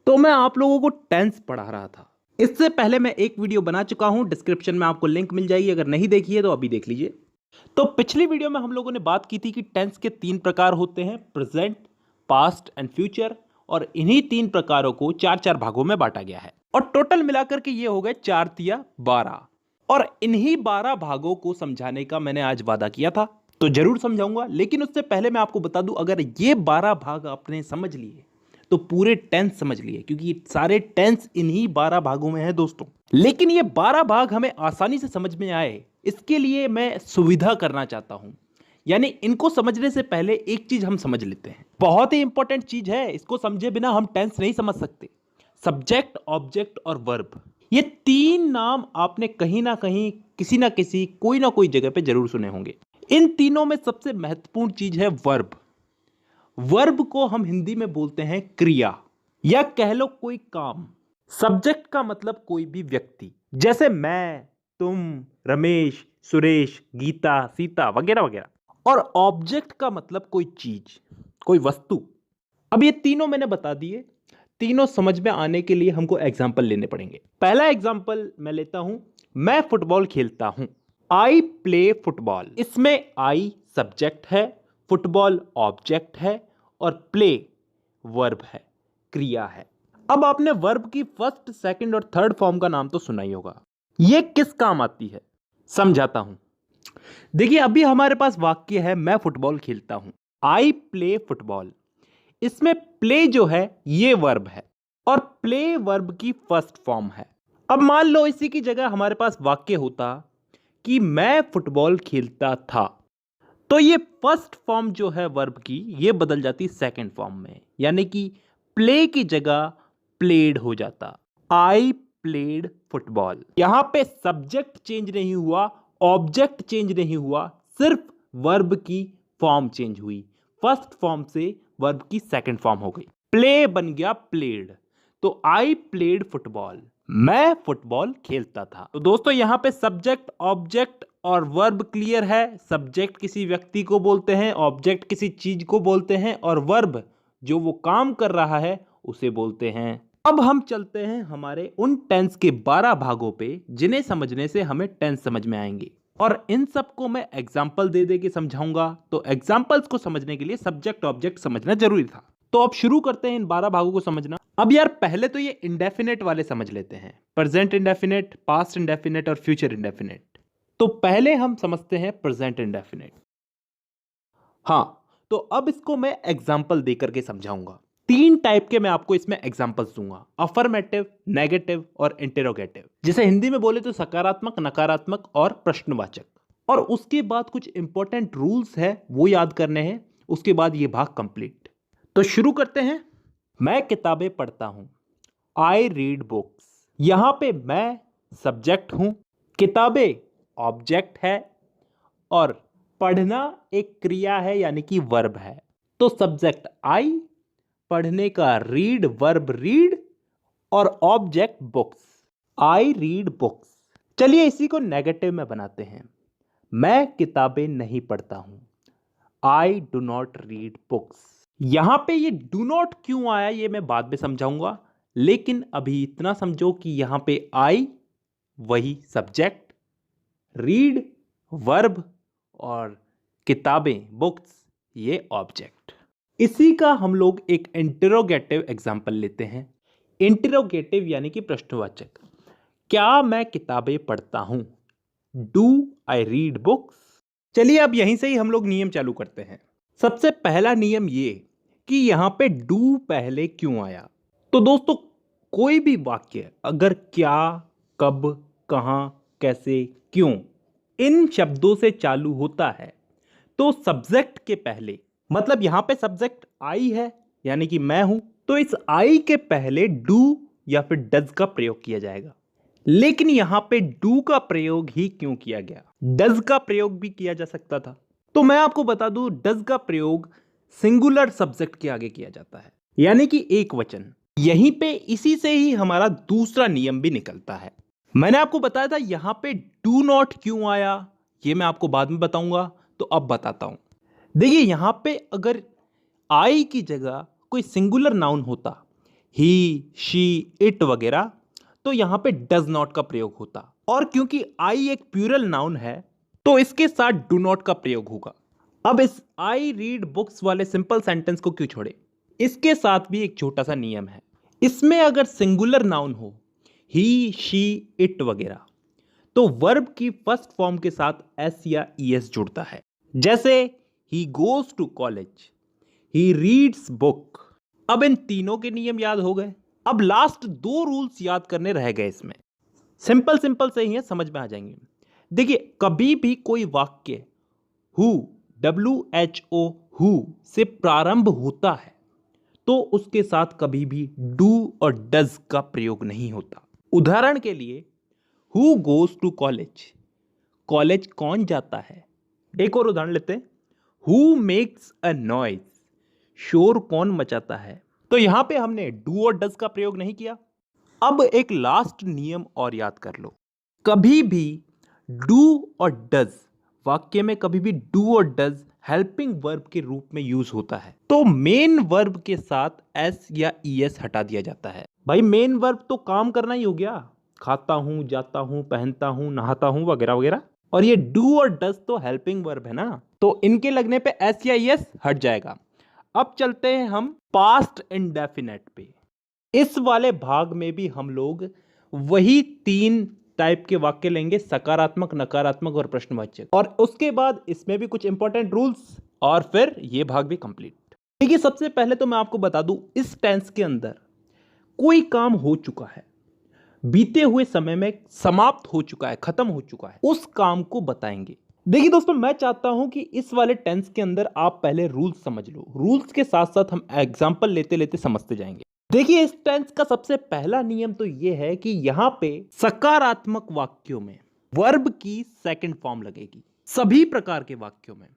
तो मैं आप लोगों को टेंस पढ़ा रहा था। इससे पहले मैं एक वीडियो बना चुका हूं, डिस्क्रिप्शन में आपको लिंक मिल जाएगी, अगर नहीं देखी है तो अभी देख लीजिए। तो पिछली वीडियो में हम लोगों ने बात की थी कि टेंस के 3 प्रकार होते हैं, प्रेजेंट, पास्ट एंड फ्यूचर। और इन्हीं 3 प्रकारों को 4-4 भागों में बांटा गया है और टोटल मिलाकर के ये हो गए 4 तिया 12। और इन्हीं 12 भागों को समझाने का मैंने आज वादा किया था, तो जरूर समझाऊंगा। लेकिन उससे पहले मैं आपको बता दूं, अगर ये 12 भाग आपने समझ लिए तो पूरे टेंस समझ लिए, क्योंकि ये सारे टेंस इन्हीं 12 भागों में है दोस्तों। लेकिन ये 12 भाग हमें आसानी से समझ में आए, इसके लिए मैं सुविधा करना चाहता हूं। यानी इनको समझने से पहले एक चीज हम समझ लेते हैं, बहुत ही इंपॉर्टेंट चीज है, इसको समझे बिना हम टेंस नहीं समझ सकते। सब्जेक्ट, ऑब्जेक्ट और वर्ब, ये 3 नाम आपने कहीं ना कहीं, किसी ना किसी, कोई ना कोई जगह पे जरूर सुने होंगे। इन तीनों में सबसे महत्वपूर्ण चीज है वर्ब। वर्ब को हम हिंदी में बोलते हैं क्रिया, या कह लो कोई काम। सब्जेक्ट का मतलब कोई भी व्यक्ति, जैसे मैं, तुम, रमेश, सुरेश, गीता, सीता वगैरह वगैरह। और ऑब्जेक्ट का मतलब कोई चीज, कोई वस्तु। अब ये तीनों मैंने बता दिए। तीनों समझ में आने के लिए हमको एग्जाम्पल लेने पड़ेंगे। पहला एग्जाम्पल मैं लेता हूं, मैं फुटबॉल खेलता हूं। I play football. इसमें आई सब्जेक्ट है, फुटबॉल ऑब्जेक्ट है और प्ले वर्ब है, क्रिया है। अब आपने वर्ब की फर्स्ट, सेकंड और थर्ड फॉर्म का नाम तो सुना ही होगा। यह किस काम आती है, समझाता हूं। देखिए, अभी हमारे पास वाक्य है मैं फुटबॉल खेलता हूं, आई प्ले फुटबॉल। इसमें प्ले जो है ये वर्ब है और प्ले वर्ब की फर्स्ट फॉर्म है। अब मान लो इसी की जगह हमारे पास वाक्य होता कि मैं फुटबॉल खेलता था, तो ये फर्स्ट फॉर्म जो है वर्ब की, ये बदल जाती सेकंड फॉर्म में, यानी कि प्ले की जगह प्लेड हो जाता, आई प्लेड फुटबॉल। यहां पे सब्जेक्ट चेंज नहीं हुआ, ऑब्जेक्ट चेंज नहीं हुआ, सिर्फ वर्ब की फॉर्म चेंज हुई। फर्स्ट फॉर्म से वर्ब की सेकंड फॉर्म हो गई, प्ले बन गया प्लेड। तो आई प्लेड फुटबॉल, मैं फुटबॉल खेलता था। तो दोस्तों यहां पे सब्जेक्ट, ऑब्जेक्ट और वर्ब क्लियर है। सब्जेक्ट किसी व्यक्ति को बोलते हैं, ऑब्जेक्ट किसी चीज को बोलते हैं और वर्ब जो वो काम कर रहा है उसे बोलते हैं। अब हम चलते हैं हमारे उन टेंस के 12 भागों पे, जिन्हें समझने से हमें टेंस समझ में आएंगे। और इन सबको मैं एग्जाम्पल दे दे के समझाऊंगा। तो एग्जाम्पल्स को समझने के लिए सब्जेक्ट ऑब्जेक्ट समझना जरूरी था। तो अब शुरू करते हैं इन 12 भागों को समझना। अब यार पहले तो ये इंडेफिनेट वाले समझ लेते हैं, प्रेजेंट इंडेफिनेट, पास्ट इंडेफिनेट और फ्यूचर इंडेफिनेट। तो पहले हम समझते हैं प्रेजेंट इंडेफिनेट। हाँ, तो अब इसको मैं एग्जाम्पल देकर के समझाऊंगा। 3 टाइप के मैं आपको इसमें एग्जाम्पल्स दूंगा, अफर्मेटिव, नेगेटिव और इंटेरोगेटिव। जिसे हिंदी में बोले तो सकारात्मक, नकारात्मक और प्रश्नवाचक। और उसके बाद कुछ इंपॉर्टेंट रूल्स है, वो याद करने हैं। उसके बाद ये भाग कंप्लीट। तो शुरू करते हैं। मैं किताबें पढ़ता हूं, आई रीड बुक्स। यहां पे मैं सब्जेक्ट हूं, किताबें ऑब्जेक्ट है और पढ़ना एक क्रिया है, यानी कि वर्ब है। तो सब्जेक्ट आई, पढ़ने का रीड वर्ब रीड और object books, I read books. चलिए इसी को नेगेटिव में बनाते हैं। मैं किताबें नहीं पढ़ता हूं, I do not read books. यहां पे ये डू नॉट क्यों आया ये मैं बाद में समझाऊंगा, लेकिन अभी इतना समझो कि यहां पे आई वही सब्जेक्ट, रीड वर्ब और किताबें बुक्स ये ऑब्जेक्ट। इसी का हम लोग एक इंटरोगेटिव एग्जांपल लेते हैं। इंटरोगेटिव यानी कि प्रश्नवाचक। क्या मैं किताबें पढ़ता हूं, डू आई रीड बुक्स। चलिए अब यहीं से ही हम लोग नियम चालू करते हैं। सबसे पहला नियम ये कि यहां पे डू पहले क्यों आया। तो दोस्तों कोई भी वाक्य अगर क्या, कब, कहां, कैसे, क्यों इन शब्दों से चालू होता है तो सब्जेक्ट के पहले, मतलब यहां पे सब्जेक्ट आई है यानी कि मैं हूं, तो इस आई के पहले डू या फिर डज का प्रयोग किया जाएगा। लेकिन यहां पे डू का प्रयोग ही क्यों किया गया, डज का प्रयोग भी किया जा सकता था। तो मैं आपको बता दूं, डज का प्रयोग सिंगुलर सब्जेक्ट के आगे किया जाता है, यानी कि एक वचन। यहीं पे इसी से ही हमारा दूसरा नियम भी निकलता है। मैंने आपको बताया था यहां पे डू नॉट क्यों आया, ये मैं आपको बाद में बताऊंगा। तो अब बताता हूं। देखिए यहां पे अगर आई की जगह कोई सिंगुलर नाउन होता, ही, शी, इट वगैरह, तो यहां पे डज नॉट का प्रयोग होता। और क्योंकि आई एक प्लूरल नाउन है तो इसके साथ डू नॉट का प्रयोग होगा। अब इस आई रीड बुक्स वाले सिंपल सेंटेंस को क्यों छोड़े, इसके साथ भी एक छोटा सा नियम है। इसमें अगर सिंगुलर नाउन हो, ही, शी, इट वगैरह, तो वर्ब की फर्स्ट फॉर्म के साथ एस या ईएस जुड़ता है। जैसे he goes to college, he reads book. अब इन तीनों के नियम याद हो गए। अब लास्ट दो रूल्स याद करने रह गए। इसमें सिंपल सिंपल से ही है, समझ में आ जाएंगे। देखिए, कभी भी कोई वाक्य हु, WHO, हु से प्रारंभ होता है तो उसके साथ कभी भी डू और डज का प्रयोग नहीं होता। उदाहरण के लिए, who goes to college, college कौन जाता है। एक और उदाहरण लेते हैं, हु मेक्स अ नॉइज, शोर कौन मचाता है। तो यहां पे हमने डू और डज का प्रयोग नहीं किया। अब एक लास्ट नियम और याद कर लो, कभी भी डू और डज वाक्य में कभी भी डू और डज हेल्पिंग वर्ब के रूप में यूज होता है तो मेन वर्ब के साथ एस या ईएस हटा दिया जाता है। भाई मेन वर्ब तो काम करना ही हो गया, खाता हूं, जाता हूं, पहनता हूं, नहाता हूं वगैरह वगैरह, और ये डू और डज तो हेल्पिंग वर्ब है ना, तो इनके लगने पे एस या ईएस हट जाएगा। अब चलते हैं हम पास्ट इंडेफिनेट पे। इस वाले भाग में भी हम लोग वही तीन टाइप के वाक्य लेंगे, सकारात्मक, नकारात्मक और प्रश्नवाचक, और उसके बाद इसमें भी कुछ इंपॉर्टेंट रूल्स, और फिर ये भाग भी कंप्लीट। देखिए, सबसे पहले तो मैं आपको बता दूं, इस टेंस के अंदर कोई काम हो चुका है, बीते हुए समय में समाप्त हो चुका है, खत्म हो चुका है, उस काम को बताएंगे। देखिए दोस्तों, मैं चाहता हूं कि इस वाले टेंस के अंदर आप पहले रूल्स समझ लो, रूल्स के साथ साथ हम एग्जांपल लेते लेते समझते जाएंगे। देखिए, इस टेंस का सबसे पहला नियम तो यह है कि यहां पे सकारात्मक वाक्यों में वर्ब की सेकंड फॉर्म लगेगी, सभी प्रकार के वाक्यों में।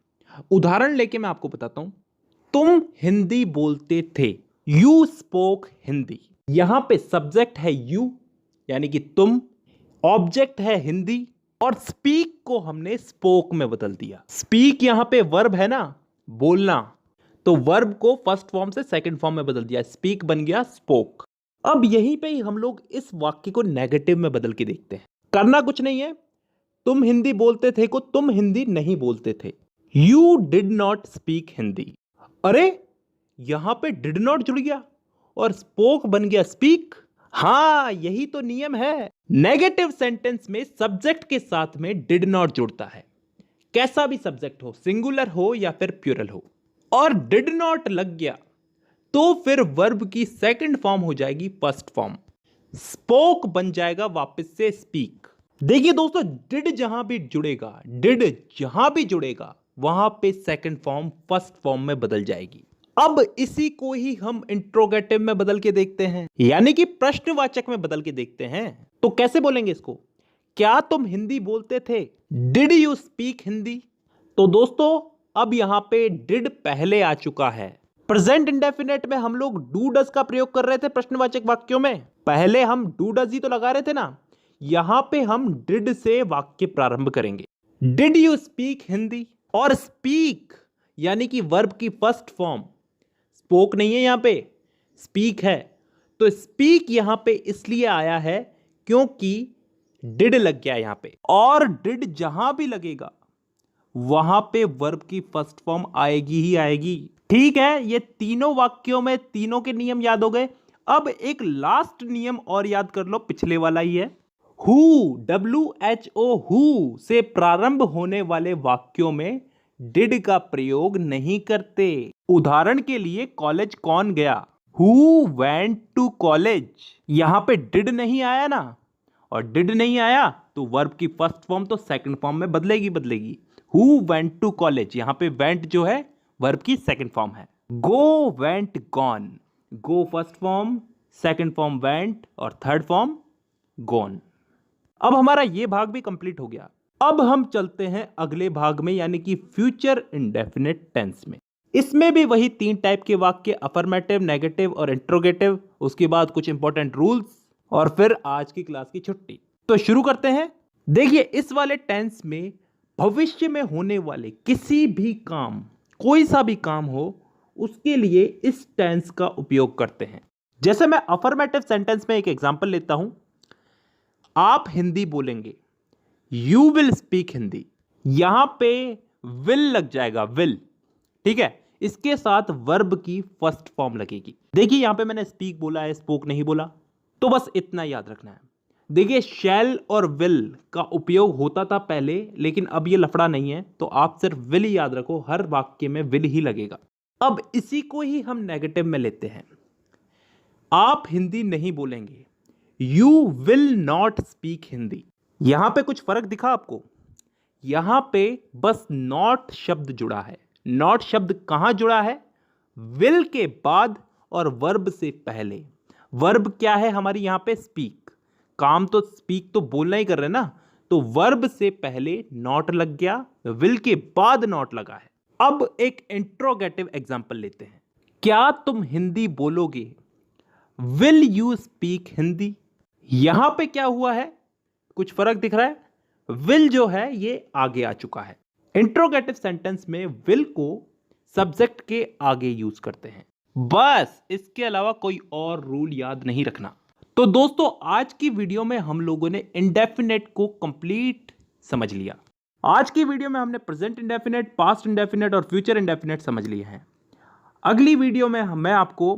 उदाहरण लेके मैं आपको बताता हूं, तुम हिंदी बोलते थे, यू स्पोक हिंदी। यहां पे सब्जेक्ट है यू यानी कि तुम, ऑब्जेक्ट है हिंदी, और स्पीक को हमने स्पोक में बदल दिया। स्पीक यहां पे वर्ब है ना, बोलना, तो वर्ब को फर्स्ट फॉर्म से सेकंड फॉर्म में बदल दिया, स्पीक बन गया स्पोक। अब यहीं पे ही हम लोग इस वाक्य को नेगेटिव में बदल के देखते हैं। करना कुछ नहीं है, तुम हिंदी बोलते थे को तुम हिंदी नहीं बोलते थे, you did not speak Hindi. अरे यहां पे डिड नॉट जुड़ गया और स्पोक बन गया स्पीक। हां, यही तो नियम है, नेगेटिव सेंटेंस में सब्जेक्ट के साथ में डिड नॉट जुड़ता है, कैसा भी सब्जेक्ट हो, सिंगुलर हो या फिर प्लूरल हो, और डिड नॉट लग गया तो फिर वर्ब की सेकंड फॉर्म हो जाएगी फर्स्ट फॉर्म, स्पोक बन जाएगा वापस से स्पीक। देखिए दोस्तों, डिड जहां भी जुड़ेगा वहां पे सेकंड फॉर्म फर्स्ट फॉर्म में बदल जाएगी। अब इसी को ही हम इंट्रोगेटिव में बदल के देखते हैं, यानी कि प्रश्नवाचक में बदल के देखते हैं। तो कैसे बोलेंगे इसको, क्या तुम हिंदी बोलते थे, डिड यू स्पीक हिंदी। तो दोस्तों, अब यहां पे डिड पहले आ चुका है। प्रेजेंट इंडेफिनेट में हम लोग डू डज का प्रयोग कर रहे थे प्रश्नवाचक वाक्यों में, पहले हम डू डज ही तो लगा रहे थे ना, यहां पे हम डिड से वाक्य प्रारंभ करेंगे। डिड यू स्पीक हिंदी, और स्पीक यानी कि वर्ब की फर्स्ट फॉर्म, स्पोक नहीं है यहां पे, स्पीक है, तो स्पीक यहां पे इसलिए आया है क्योंकि डिड लग गया यहां पे, और डिड जहां भी लगेगा वहां पे वर्ब की फर्स्ट फॉर्म आएगी ही आएगी। ठीक है, ये तीनों वाक्यों में तीनों के नियम याद हो गए। अब एक लास्ट नियम और याद कर लो, पिछले वाला ही है, हु, WHO, हु से प्रारंभ होने वाले वाक्यों में डिड का प्रयोग नहीं करते। उदाहरण के लिए, कॉलेज कौन गया, हु वेंट टू कॉलेज, यहां पे डिड नहीं आया ना, और डिड नहीं आया तो वर्ब की फर्स्ट फॉर्म तो सेकंड फॉर्म में बदलेगी। हु वेंट टू कॉलेज, यहां पे वेंट जो है वर्ब की सेकंड फॉर्म है। Go, went, gone, go first form, second form went, और थर्ड फॉर्म गॉन। अब हमारा ये भाग भी कंप्लीट हो गया। अब हम चलते हैं अगले भाग में, यानी कि फ्यूचर इंडेफिनिट टेंस में। इसमें भी वही तीन टाइप के वाक्य, अफर्मेटिव, नेगेटिव और इंट्रोगेटिव, उसके बाद कुछ इंपॉर्टेंट रूल्स, और फिर आज की क्लास की छुट्टी। तो शुरू करते हैं। देखिए, इस वाले टेंस में भविष्य में होने वाले किसी भी काम, कोई सा भी काम हो, उसके लिए इस टेंस का उपयोग करते हैं। जैसे मैं अफर्मेटिव सेंटेंस में एक एग्जांपल लेता हूं, आप हिंदी बोलेंगे, यू विल स्पीक हिंदी। यहां पे विल लग जाएगा, विल, ठीक है। इसके साथ वर्ब की फर्स्ट फॉर्म लगेगी। देखिए यहां पे मैंने स्पीक बोला है, स्पोक नहीं बोला, तो बस इतना याद रखना है। देखिए शैल और विल का उपयोग होता था पहले, लेकिन अब ये लफड़ा नहीं है, तो आप सिर्फ विल ही याद रखो, हर वाक्य में विल ही लगेगा। अब इसी को ही हम नेगेटिव में लेते हैं, आप हिंदी नहीं बोलेंगे, you will not speak Hindi. यहां पे कुछ फर्क दिखा आपको? यहां पे बस नॉट शब्द जुड़ा है। नॉट शब्द कहां जुड़ा है? विल के बाद और वर्ब से पहले। वर्ब क्या है हमारी यहां पे? स्पीक। काम तो स्पीक तो बोलना ही कर रहे हैं ना, तो वर्ब से पहले नॉट लग गया, विल के बाद नॉट लगा है। अब एक इंट्रोगेटिव एग्जांपल लेते हैं, क्या तुम हिंदी बोलोगे? Will you speak Hindi? यहां पे क्या हुआ है? कुछ फर्क दिख रहा है? विल जो है ये आगे आ चुका है। इंट्रोगेटिव सेंटेंस में विल को सब्जेक्ट के आगे यूज करते हैं, बस इसके अलावा कोई और रूल याद नहीं रखना। तो दोस्तों आज की वीडियो में हम लोगों ने इंडेफिनेट को कंप्लीट समझ लिया। आज की वीडियो में हमने प्रेजेंट इंडेफिनेट, पास्ट इंडेफिनेट और फ्यूचर इंडेफिनेट समझ लिए हैं। अगली वीडियो में मैं आपको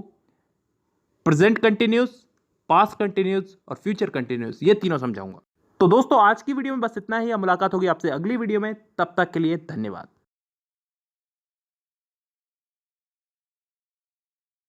प्रेजेंट कंटिन्यूस, पास्ट कंटिन्यूस और फ्यूचर कंटिन्यूस ये तीनों समझाऊंगा। तो दोस्तों आज की वीडियो में बस इतना ही। मुलाकात होगी आपसे अगली वीडियो में, तब तक के लिए धन्यवाद।